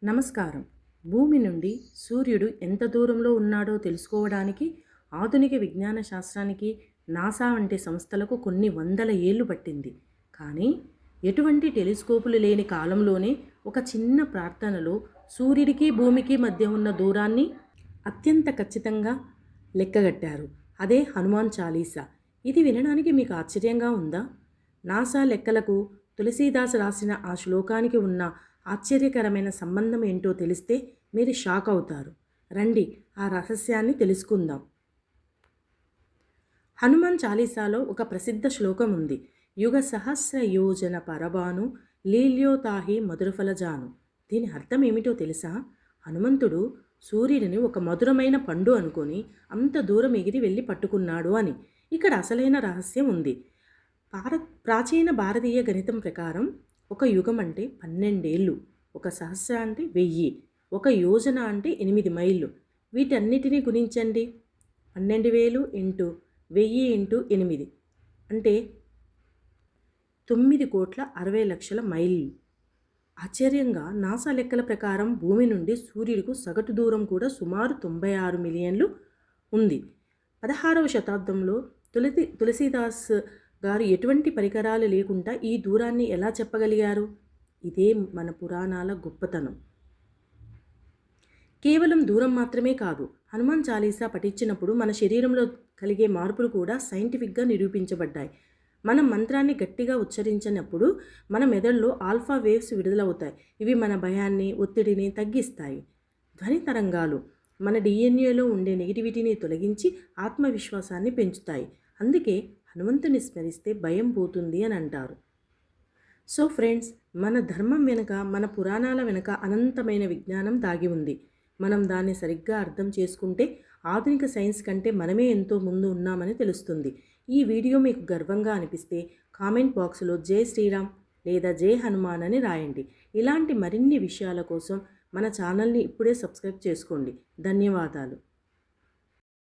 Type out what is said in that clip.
నమస్కారం. భూమి నుండి సూర్యుడు ఎంత దూరంలో ఉన్నాడో తెలుసుకోవడానికి ఆధునిక విజ్ఞాన శాస్త్రానికి నాసా వంటి సంస్థలకు కొన్ని వందల ఏళ్లు పట్టింది. కానీ ఎటువంటి టెలిస్కోపులు లేని కాలంలోనే ఒక చిన్న ప్రార్థనలో సూర్యుడికి భూమికి మధ్య ఉన్న దూరాన్ని అత్యంత ఖచ్చితంగా లెక్కగట్టారు. అదే హనుమాన్ చాలీసా. ఇది వినడానికి మీకు ఆశ్చర్యంగా ఉందా? నాసా లెక్కలకు తులసీదాస్ రాసిన ఆ శ్లోకానికి ఉన్న ఆశ్చర్యకరమైన సంబంధం ఏంటో తెలిస్తే మీరు షాక్ అవుతారు. రండి ఆ రహస్యాన్ని తెలుసుకుందాం. హనుమాన్ చాలీసాలో ఒక ప్రసిద్ధ శ్లోకం ఉంది. యుగ సహస్ర యోజన పరబాను లీల్యోతాహి మధురఫలజాను. దీని అర్థం ఏమిటో తెలుసా? హనుమంతుడు సూర్యుడిని ఒక మధురమైన పండు అనుకొని అంత దూరం ఎగిరి వెళ్ళి పట్టుకున్నాడు అని. ఇక్కడ అసలైన రహస్యం ఉంది. ప్రాచీన భారతీయ గణితం ప్రకారం ఒక యుగం అంటే 12 ఏళ్ళు, ఒక సహస్ర అంటే 1000, ఒక యోజన అంటే 8 మైళ్ళు. వీటన్నిటినీ గుణించండి. 12,000 ఇంటూ 1000 ఇంటూ 8 అంటే 9,60,00,000 మైళ్ళు. ఆశ్చర్యంగా నాసా లెక్కల ప్రకారం భూమి నుండి సూర్యుడికి సగటు దూరం కూడా సుమారు 96 మిలియన్లు ఉంది. 16వ శతాబ్దంలో తులసీదాస్ గారు ఎటువంటి పరికరాలు లేకుండా ఈ దూరాన్ని ఎలా చెప్పగలిగారు? ఇదే మన పురాణాల గొప్పతనం. కేవలం దూరం మాత్రమే కాదు, హనుమాన్ చాలీసా పఠించినప్పుడు మన శరీరంలో కలిగే మార్పులు కూడా సైంటిఫిక్గా నిరూపించబడ్డాయి. మనం మంత్రాన్ని గట్టిగా ఉచ్చరించినప్పుడు మన మెదడులో ఆల్ఫా వేవ్స్ విడుదలవుతాయి. ఇవి మన భయాన్ని, ఒత్తిడిని తగ్గిస్తాయి. ధ్వని తరంగాలు మన డిఎన్ఏలో ఉండే నెగిటివిటీని తొలగించి ఆత్మవిశ్వాసాన్ని పెంచుతాయి. అందుకే హనుమంతుని స్మరిస్తే భయం పోతుంది అని అంటారు. సో ఫ్రెండ్స్, మన ధర్మం వెనుక, మన పురాణాల వెనుక అనంతమైన విజ్ఞానం దాగి ఉంది. మనం దాన్ని సరిగ్గా అర్థం చేసుకుంటే ఆధునిక సైన్స్ కంటే మనమే ఎంతో ముందు ఉన్నామని తెలుస్తుంది. ఈ వీడియో మీకు గర్వంగా అనిపిస్తే కామెంట్ బాక్స్లో జై శ్రీరామ్ లేదా జై హనుమాన్ అని రాయండి. ఇలాంటి మరిన్ని విషయాల కోసం మన ఛానల్ని ఇప్పుడే సబ్స్క్రైబ్ చేసుకోండి. ధన్యవాదాలు.